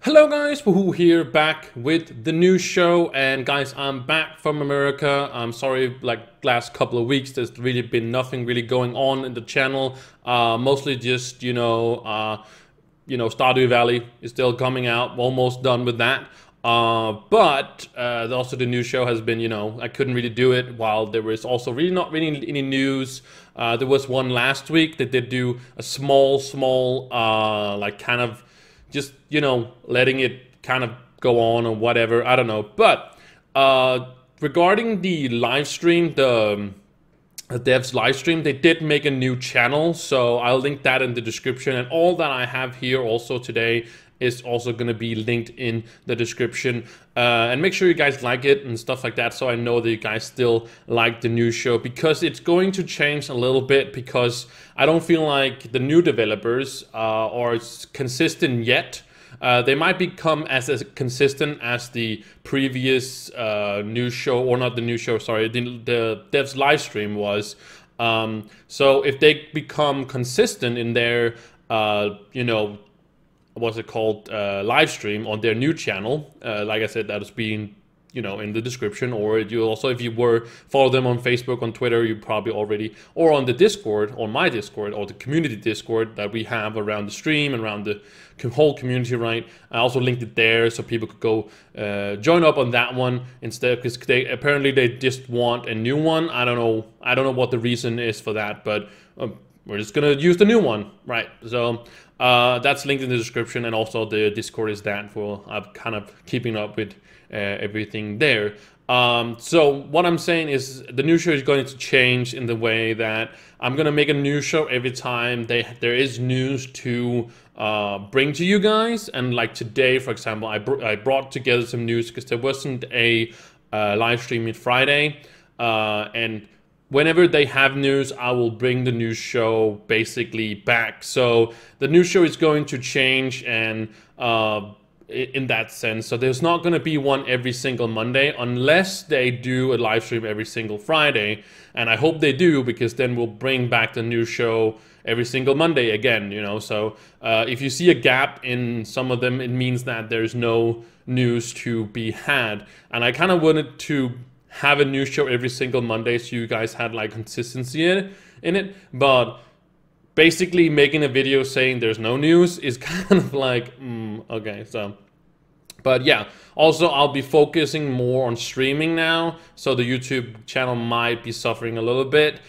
Hello guys, Wahoo here, back with the new show. And guys, I'm back from America. I'm sorry, like last couple of weeks there's really been nothing really going on in the channel. Mostly just Stardew Valley is still coming out, almost done with that. But also the new show has been, I couldn't really do it while there was also really not really any news. There was one last week that did do a small like kind of just letting it kind of go on or whatever, I don't know. But regarding the live stream, the devs live stream, they did make a new channel, so I'll link that in the description, and all that I have here also today is also going to be linked in the description. And make sure you guys like it and stuff like that, so I know that you guys still like the new show, because it's going to change a little bit, because I don't feel like the new developers are consistent yet. They might become as consistent as the previous news show, or not the news show, sorry, the devs live stream was. So if they become consistent in their, what's it called, live stream on their new channel, like I said, that is being in the description. Or you also, if you were follow them on Facebook, on Twitter, you probably already, or on the Discord, on my Discord, or the community Discord that we have around the stream and around the whole community, right? I also linked it there so people could go join up on that one instead, because they just want a new one. I don't know what the reason is for that, but we're just gonna use the new one, right? So that's linked in the description, and also the Discord is that for kind of keeping up with everything there. So what I'm saying is the new show is going to change in the way that I'm gonna make a new show every time there is news to bring to you guys. And like today, for example, I brought together some news because there wasn't a live stream on Friday, and whenever they have news, I will bring the news show basically back. So the news show is going to change, and in that sense, so there's not going to be one every single Monday unless they do a live stream every single Friday. And I hope they do, because then we'll bring back the new show every single Monday again, so if you see a gap in some of them, it means that there's no news to be had. And I kind of wanted to have a new show every single Monday, so you guys had like consistency in it. But basically making a video saying there's no news is kind of like, okay, so. But yeah, also I'll be focusing more on streaming now, so the YouTube channel might be suffering a little bit,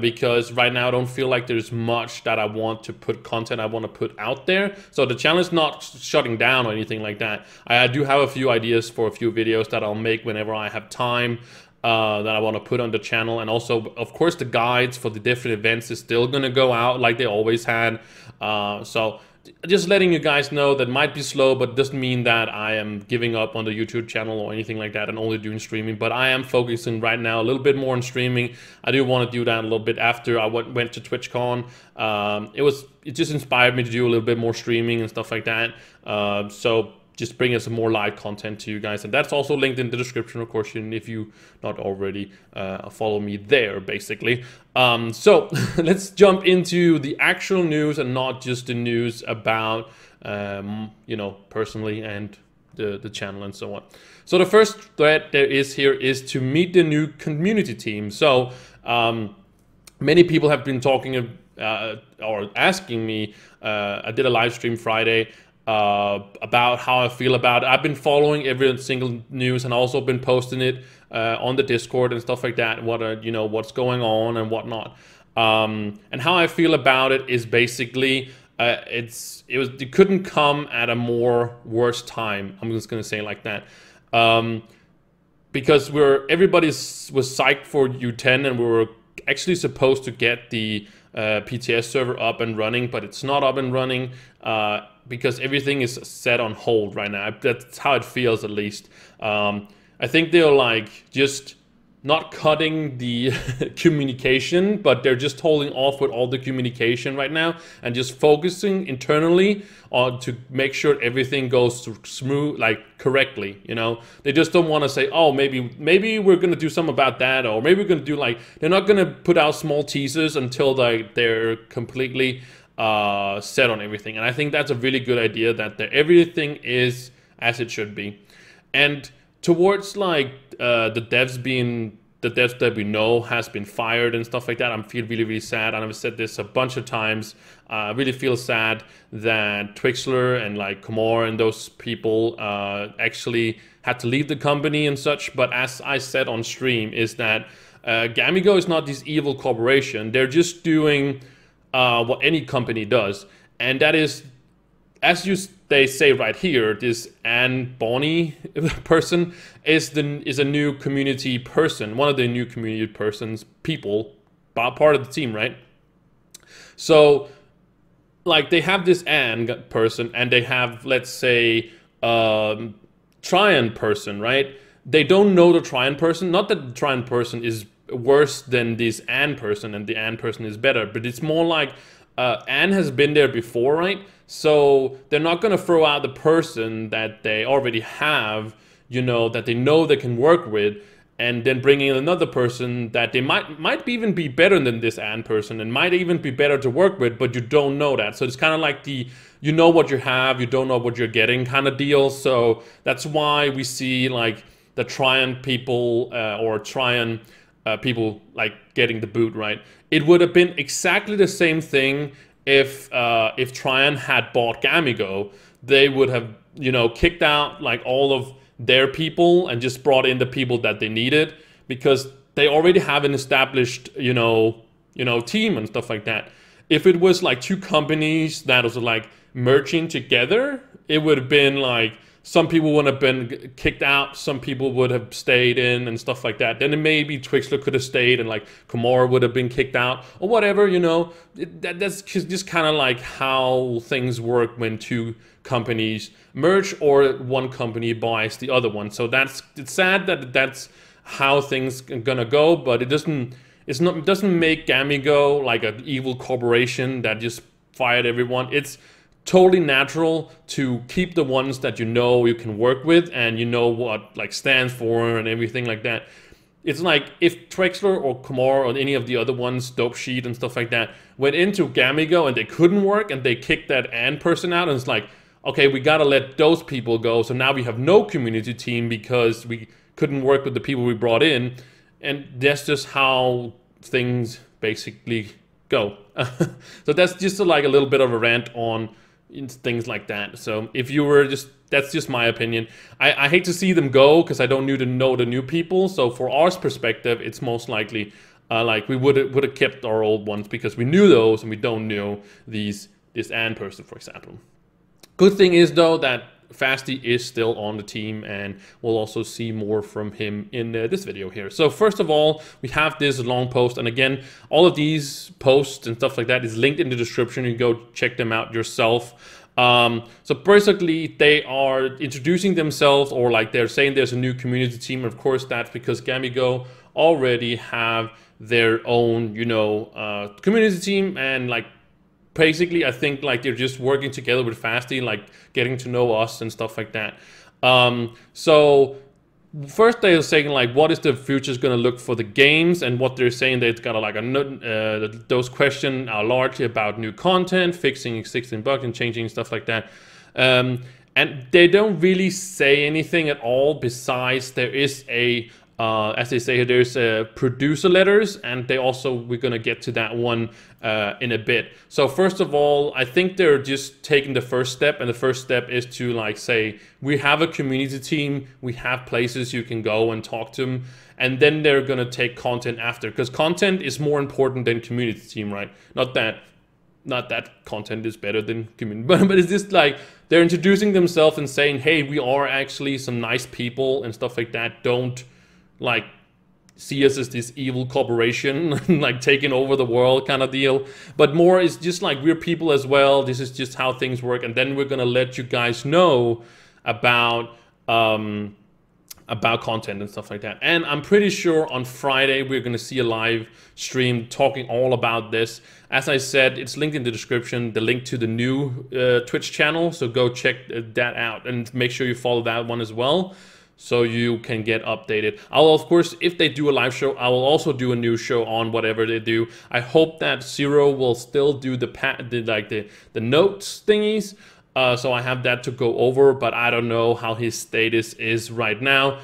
because right now I don't feel like there's much that I want to put content I want to put out there. So the channel is not shutting down or anything like that. I do have a few ideas for a few videos that I'll make whenever I have time, that I want to put on the channel. And also, of course, the guides for the different events is still gonna go out like they always had. So just letting you guys know that might be slow, but doesn't mean that I am giving up on the YouTube channel or anything like that and only doing streaming. But I am focusing right now a little bit more on streaming. I do want to do that a little bit after I went to TwitchCon. It just inspired me to do a little bit more streaming and stuff like that. So just bringing some more live content to you guys, and that's also linked in the description, of course, if you not already follow me there, basically. So let's jump into the actual news, and not just the news about personally and the channel and so on. So the first thread there is here is to meet the new community team. So many people have been talking or asking me. I did a live stream Friday about how I feel about it. I've been following every single news, and also been posting it on the Discord and stuff like that. What's going on and whatnot. And how I feel about it is basically it couldn't come at a more worse time. I'm just gonna say it like that. Because everybody was psyched for U10, and we were actually supposed to get the PTS server up and running, but it's not up and running, because everything is set on hold right now. That's how it feels, at least. I think they're like just not cutting the communication, but they're just holding off with all the communication right now, and just focusing internally on to make sure everything goes smooth, like correctly. They just don't want to say, oh, maybe we're gonna do something about that, or maybe we're gonna do, like, they're not gonna put out small teasers until they're completely set on everything. And I think that's a really good idea, that everything is as it should be. And towards like the devs that we know has been fired and stuff like that, I feel really, really sad. And I've said this a bunch of times. I really feel sad that Twixler and like Komor and those people actually had to leave the company and such. But as I said on stream, is that Gamigo is not this evil corporation. They're just doing what any company does, and that is, as they say right here, this Anne Bonny person is a new community person, one of the new community people, part of the team, right? So, like, they have this Anne person, and they have, let's say, Tryon person, right? They don't know the Tryon person. Not that the Tryon person is worse than this Anne person, and the Anne person is better, but it's more like Anne has been there before, right? So they're not going to throw out the person that they already have, you know, that they know they can work with, and then bring in another person that they might even be better than this Anne person, and might even be better to work with, but you don't know that. So it's kind of like you know what you have, you don't know what you're getting kind of deal. So that's why we see like the Tryon people or Tryon people like getting the boot, right? It would have been exactly the same thing if Tryon had bought Gamigo. They would have, you know, kicked out like all of their people and just brought in the people that they needed, because they already have an established, you know, team and stuff like that. If it was like two companies that was like merging together, it would have been like, some people would have been kicked out, some people would have stayed in and stuff like that. Then maybe Twixler could have stayed, and like Komor would have been kicked out or whatever, you know. That's just kind of like how things work when two companies merge or one company buys the other one. So it's sad that that's how things are gonna go, but it doesn't make Gamigo like an evil corporation that just fired everyone. It's totally natural to keep the ones that you know you can work with and you know what like stands for and everything like that. It's like if Twixler or Komor or any of the other ones, Dope Sheet and stuff like that, went into Gamigo and they couldn't work and they kicked that Anne person out, and it's like, okay, we gotta let those people go, so now we have no community team because we couldn't work with the people we brought in. And that's just how things basically go. So that's just like a little bit of a rant on things like that. So if you were that's just my opinion. I hate to see them go because I don't know the new people. So for our perspective, it's most likely like we would have kept our old ones because we knew those and we don't know this Anne person, for example. Good thing is though that Fasty is still on the team, and we'll also see more from him in this video here. So first of all, we have this long post, and again, all of these posts and stuff like that is linked in the description. You can go check them out yourself. So basically, they are introducing themselves, or like they're saying there's a new community team. Of course, that's because Gamigo already have their own, you know, community team, and like basically, I think like they're just working together with Fasty, like getting to know us and stuff like that. So first they're saying like, what is the future's gonna look for the games, and what they're saying they've got like those questions are largely about new content, fixing existing bugs and changing stuff like that. And they don't really say anything at all besides there is a as they say, there's producer letters, and we're gonna get to that one in a bit. So first of all, I think they're just taking the first step, and the first step is to like say, we have a community team, we have places you can go and talk to them, and then they're gonna take content after, because content is more important than community team, right? Not that content is better than community, but it's just like they're introducing themselves and saying, hey, we are actually some nice people and stuff like that. Don't like see us as this evil corporation like taking over the world kind of deal, but more is just like we're people as well. This is just how things work, and then we're gonna let you guys know about content and stuff like that. And I'm pretty sure on Friday we're gonna see a live stream talking all about this. As I said, it's linked in the description, the link to the new Twitch channel, so go check that out and make sure you follow that one as well. so you can get updated. I'll, of course, if they do a live show, I will also do a new show on whatever they do. I hope that Zero will still do the notes thingies, so I have that to go over, but I don't know how his status is right now.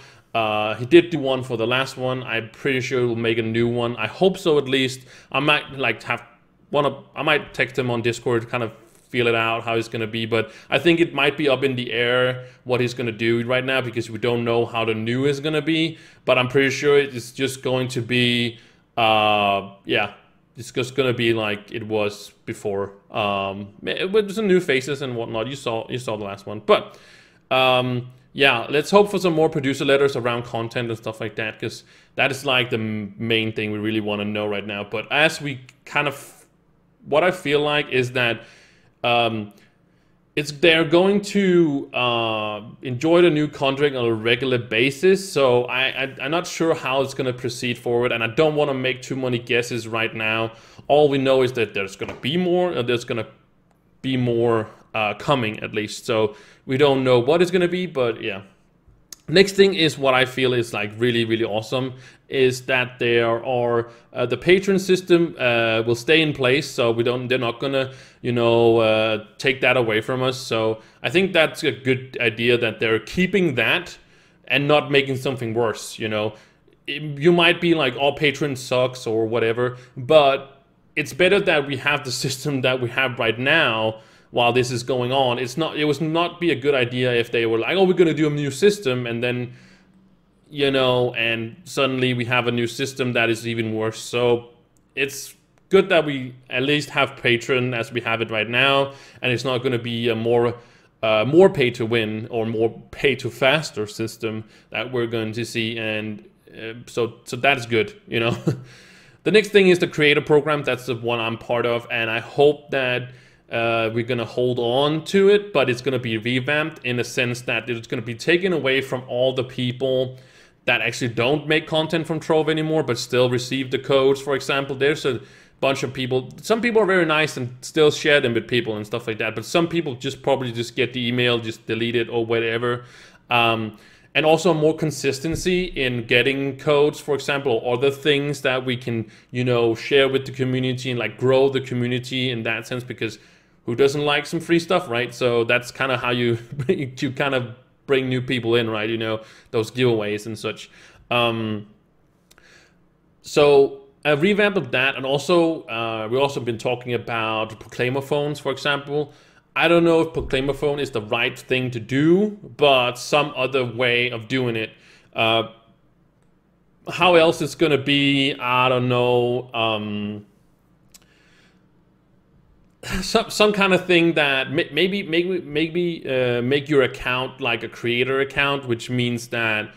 He did do one for the last one. I'm pretty sure he'll make a new one. I hope so, at least. I might I might text him on Discord, kind of feel it out how it's gonna be, but I think it might be up in the air what he's gonna do right now, because we don't know how the new is gonna be. But I'm pretty sure it's just going to be yeah, it's just gonna be like it was before, with some new faces and whatnot. You saw the last one, but yeah, let's hope for some more producer letters around content and stuff like that, because that is like the main thing we really want to know right now. But as we kind of, what I feel like is that they're going to enjoy the new contract on a regular basis. So I'm not sure how it's going to proceed forward, and I don't want to make too many guesses right now. All we know is that there's going to be more, coming, at least. So we don't know what it's going to be, but yeah. Next thing is what I feel is like really, really awesome, is that there are the patron system will stay in place, so they're not gonna, you know, take that away from us. So I think that's a good idea, that they're keeping that and not making something worse. You know, you might be like, oh, patron sucks or whatever, but it's better that we have the system that we have right now while this is going on. It was not be a good idea if they were like, oh, we're gonna do a new system, and then, you know, and suddenly we have a new system that is even worse. So it's good that we at least have Patreon as we have it right now, and it's not gonna be a more pay to win or more pay to faster system that we're going to see, and so that's good, you know. The next thing is the creator program. That's the one I'm part of, and I hope that we're gonna hold on to it, but it's gonna be revamped in a sense that it's gonna be taken away from all the people that actually don't make content from Trove anymore, but still receive the codes. For example, there's a bunch of people. Some people are very nice and still share them with people and stuff like that, but some people probably just get the email, just delete it or whatever. And also more consistency in getting codes, for example, or other things that we can, you know, share with the community and like grow the community in that sense, because who doesn't like some free stuff, right? So that's kind of how you kind of bring new people in, right? You know, those giveaways and such. So a revamp of that, and also we've also been talking about proclaimer phones, for example. I don't know if proclaimer phone is the right thing to do, but some other way of doing it. How else it's gonna be, I don't know. Some kind of thing that maybe make your account like a creator account, which means that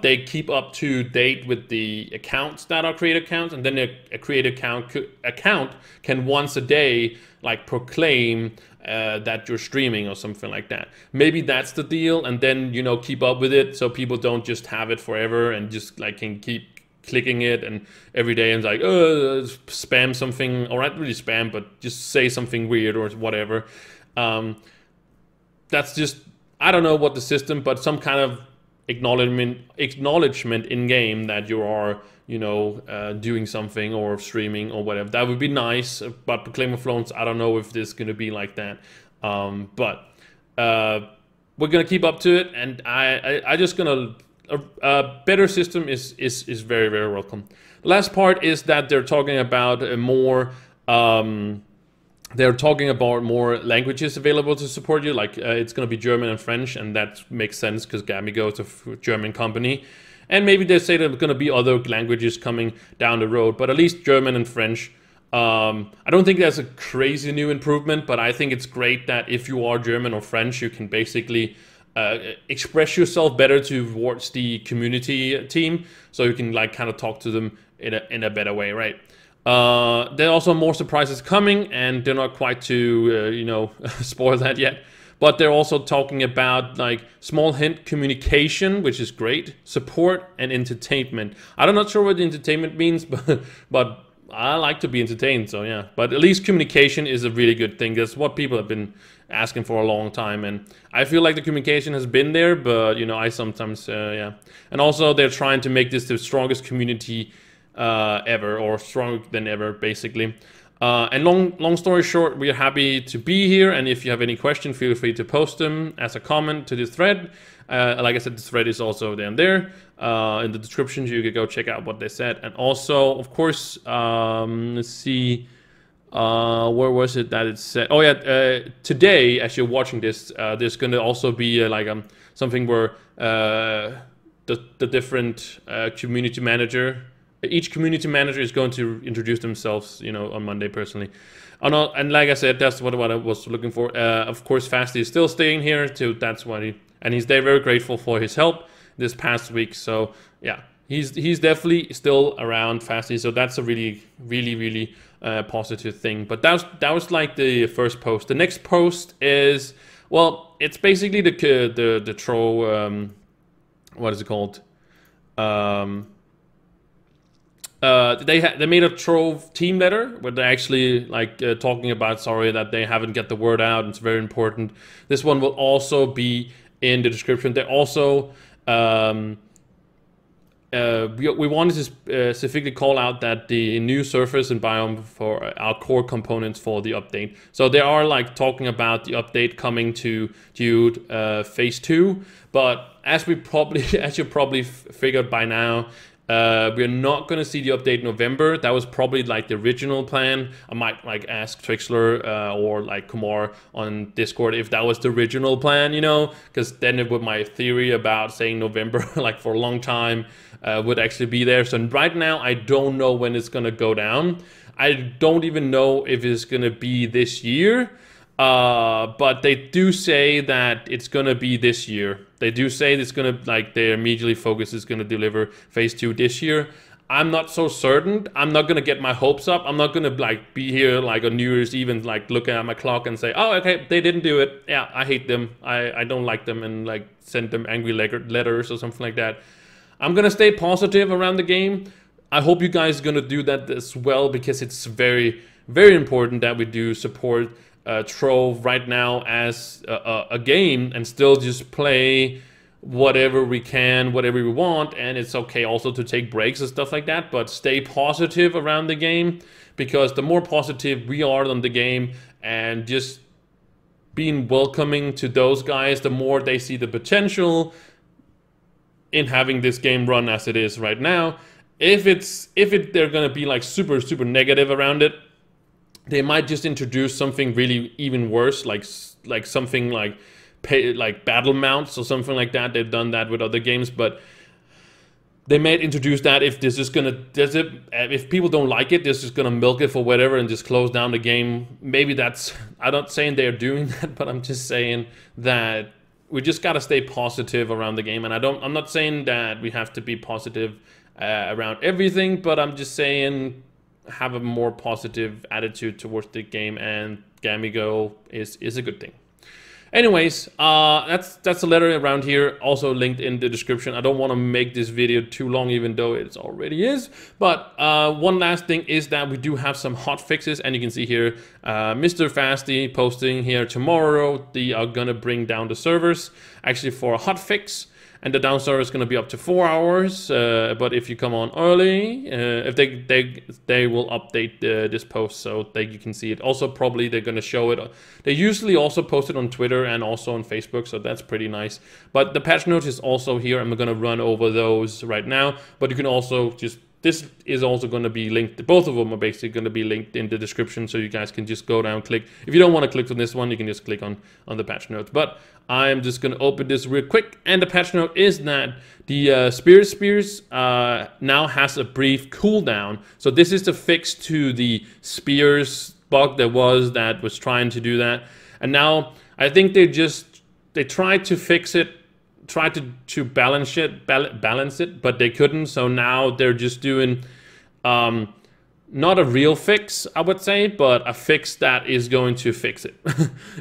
they keep up to date with the accounts that are creator accounts, and then a creator account can once a day like proclaim that you're streaming or something like that. Maybe that's the deal, and then, you know, keep up with it so people don't just have it forever and just like can keep clicking it and every day and like, spam something, or not really spam, but just say something weird or whatever. That's just, I don't know what the system, but some kind of acknowledgement in game that you are, you know, doing something or streaming or whatever. That would be nice. But proclaimer phones, I don't know if this is gonna be like that. But we're gonna keep up to it, and I just gonna. A better system is very, very welcome. The last part is that they're talking about more languages available to support you. Like it's going to be German and French, and that makes sense because Gamigo is a German company. And maybe they say there's going to be other languages coming down the road, but at least German and French. I don't think that's a crazy new improvement, but I think it's great that if you are German or French, you can basically express yourself better towards the community team, so you can like kind of talk to them in a better way, right? There are also more surprises coming, and they're not quite to you know, spoil that yet, but they're also talking about like small hint communication, which is great, support and entertainment. I'm not sure what entertainment means, but I like to be entertained, so yeah. But at least communication is a really good thing. That's what people have been asking for a long time, and I feel like the communication has been there, but you know, I sometimes, yeah. And also, they're trying to make this the strongest community ever, or stronger than ever, basically. And long story short, we are happy to be here, and if you have any questions, feel free to post them as a comment to this thread. Like I said, this thread is also down there in the description, so you can go check out what they said. And also, of course, let's see, where was it that it said? Oh yeah, today, as you're watching this, there's going to also be like something where the different community manager. Each community manager is going to introduce themselves, you know, on Monday personally. And like I said, that's what I was looking for. Of course, Fasty is still staying here too. That's why he's very grateful for his help this past week. So yeah, he's definitely still around, Fasty. So that's a really positive thing. But that was like the first post. The next post is, well, it's basically the Trove. What is it called? They made a Trove team letter where they're actually like talking about, sorry that they haven't get the word out. It's very important. This one will also be in the description. They also we wanted to specifically call out that the new surface and biome for our core components for the update. So they are like talking about the update coming to phase 2, but as you probably figured by now, we're not going to see the update in November. That was probably like the original plan. I might like ask Trixler or like Kumar on Discord if that was the original plan, you know, because then it would, my theory about saying November like for a long time would actually be there. So right now, I don't know when it's going to go down. I don't even know if it's going to be this year. But they do say that it's gonna be this year. They do say it's gonna, like, their immediately focus is gonna deliver phase 2 this year. I'm not so certain. I'm not gonna get my hopes up. I'm not gonna like be here like on New Year's Eve and like looking at my clock and say, oh, okay, they didn't do it. Yeah, I hate them. I don't like them, and like send them angry letters or something like that. I'm gonna stay positive around the game. I hope you guys are gonna do that as well, because it's very important that we do support Trove right now as a game, and still just play whatever we can, whatever we want. And it's okay also to take breaks and stuff like that, but stay positive around the game, because the more positive we are on the game and just being welcoming to those guys, the more they see the potential in having this game run as it is right now. If they're gonna be like super negative around it, they might just introduce something really even worse, like something like battle mounts or something like that. They've done that with other games, but they might introduce that if this is gonna, if people don't like it, they're just gonna milk it for whatever and just close down the game. Maybe that's, I'm not saying they're doing that, but I'm just saying that we just gotta stay positive around the game. And I'm not saying that we have to be positive around everything, but I'm just saying have a more positive attitude towards the game, and Gamigo is a good thing. Anyways, that's a letter around here, also linked in the description. I don't want to make this video too long, even though it already is. But one last thing is that we do have some hot fixes, and you can see here, Mr. Fasty posting here tomorrow. They are gonna bring down the servers actually for a hot fix. And the down server is going to be up to 4 hours, but if you come on early, if they will update this post so that you can see it. Also, probably they're going to show it. They usually also post it on Twitter and also on Facebook, so that's pretty nice. But the patch notes is also here. I'm going to run over those right now, but you can also just, this is also going to be linked. Both of them are basically going to be linked in the description, so you guys can just go down, click. If you don't want to click on this one, you can just click on the patch notes. But I'm just going to open this real quick, and the patch note is that the spears now has a brief cooldown. So this is the fix to the spears bug that was trying to do that, and now I think they tried to fix it. Tried to balance it, but they couldn't. So now they're just doing not a real fix, I would say, but a fix that is going to fix it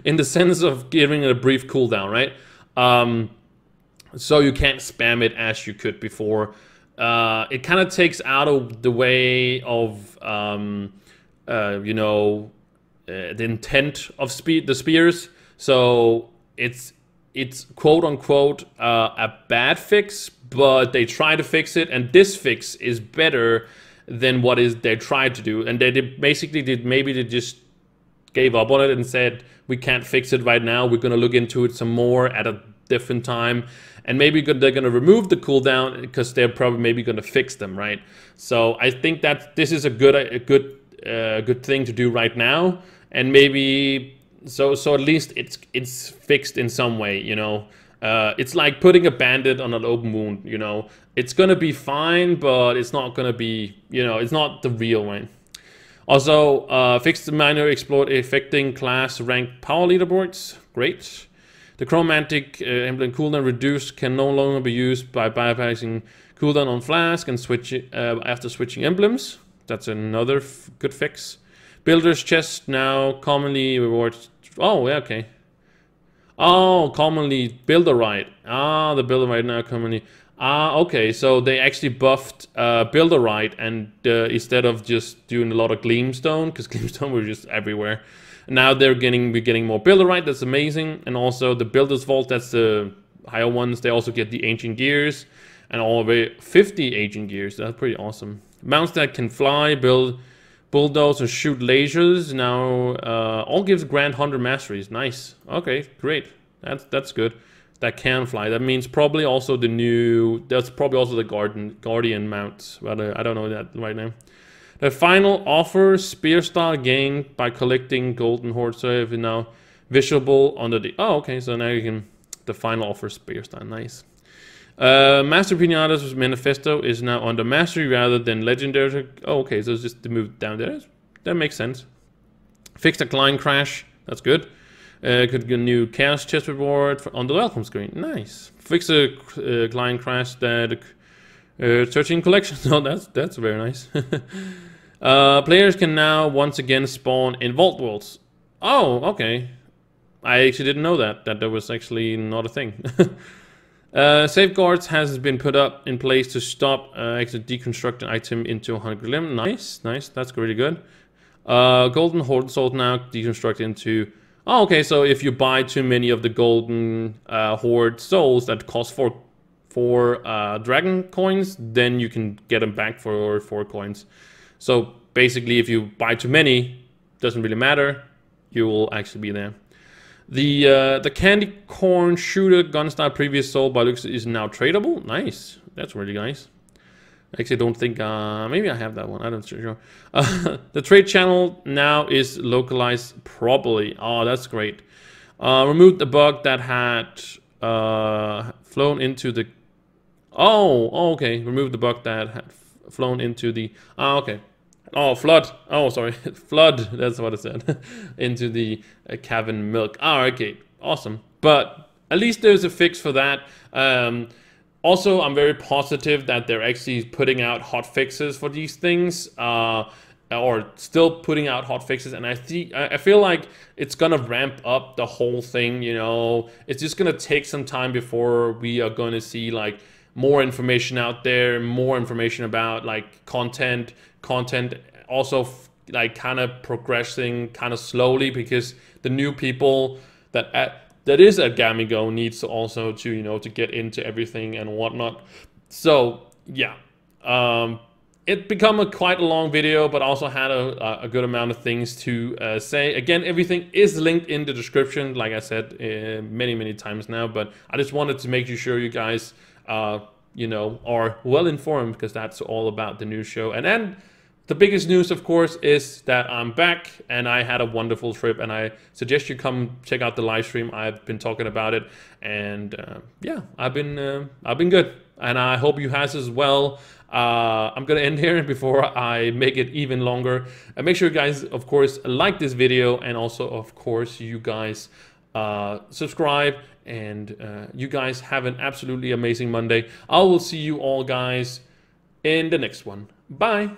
in the sense of giving it a brief cooldown, right? So you can't spam it as you could before. it kind of takes out of the way of you know, the intent of the spears. So it's quote unquote a bad fix, but they try to fix it, and this fix is better than what they tried to do. And they basically maybe they just gave up on it and said, we can't fix it right now, we're gonna look into it some more at a different time, and maybe they're gonna remove the cooldown because they're probably maybe gonna fix them, right? So I think that this is a good thing to do right now, and maybe so at least it's fixed in some way, you know. It's like putting a bandage on an open wound, you know. It's gonna be fine, but it's not gonna be, you know, it's not the real way. Also, fixed the minor exploit affecting class ranked power leaderboards. Great. The chromatic emblem cooldown reduced can no longer be used by bypassing cooldown on flask and switch after switching emblems. That's another good fix. Builder's chest now commonly rewards. Oh, yeah, okay. Oh, commonly builder right. Ah, the builder right now commonly. Ah, okay. So they actually buffed builder right, and instead of just doing a lot of gleamstone, because gleamstone were just everywhere. Now we're getting more builder right. That's amazing. And also the builder's vault. That's the higher ones. They also get the ancient gears, and all the way 50 ancient gears. That's pretty awesome. Mounts that can fly, bulldoze, and shoot lasers. Now all gives grand 100 masteries. Nice. Okay, great. That's good. That can fly. That means probably also the new. That's probably also the guardian mounts. But I don't know that right now. The final offer spear style gained by collecting golden horde. So if now visible under the. Oh, okay. So now you can. The final offer spear style. Nice. Master Pinata's manifesto is now under mastery rather than legendary. Oh, okay. So it's just to move down there. That makes sense. Fixed a client crash. That's good. Could get a new chaos chest reward on the welcome screen. Nice. Fix a client crash that 13 collections. Oh, that's very nice. Players can now once again spawn in vault worlds. Oh, okay. I actually didn't know that there was actually not a thing. Safeguards has been put up in place to stop actually deconstruct an item into 100 limb. Nice. That's really good. Golden horde sword now deconstruct into. Oh, okay, so if you buy too many of the golden horde souls that cost four dragon coins, then you can get them back for 4 coins. So basically, if you buy too many, doesn't really matter. You will actually be there. The candy corn shooter gun style previous sold by looks is now tradable. Nice, that's really nice. Actually, don't think, maybe I have that one, I'm not sure. The trade channel now is localized properly. Oh, that's great. Removed the bug that had flown into the, oh, okay. Removed the bug that had flown into the, okay. Oh, flood, oh, sorry, flood, that's what it said. Into the cavern milk. Oh, okay, awesome. But at least there's a fix for that. Also, I'm very positive that they're actually putting out hot fixes for these things, or still putting out hot fixes. And I feel like it's gonna ramp up the whole thing. You know, it's just gonna take some time before we are going to see like more information out there, more information about like content. Also, like kind of progressing kind of slowly, because the new people that is at Gamigo needs to also to, you know, to get into everything and whatnot. So yeah, it become quite a long video, but also had a good amount of things to say. Again, everything is linked in the description, like I said many times now. But I just wanted to make sure you guys you know, are well informed, because that's all about the new show. And then the biggest news, of course, is that I'm back and I had a wonderful trip, and I suggest you come check out the live stream. I've been talking about it, and yeah, I've been good, and I hope you has as well. I'm gonna end here before I make it even longer. Make sure you guys, of course, like this video, and also, of course, you guys subscribe, and you guys have an absolutely amazing Monday. I will see you all guys in the next one. Bye.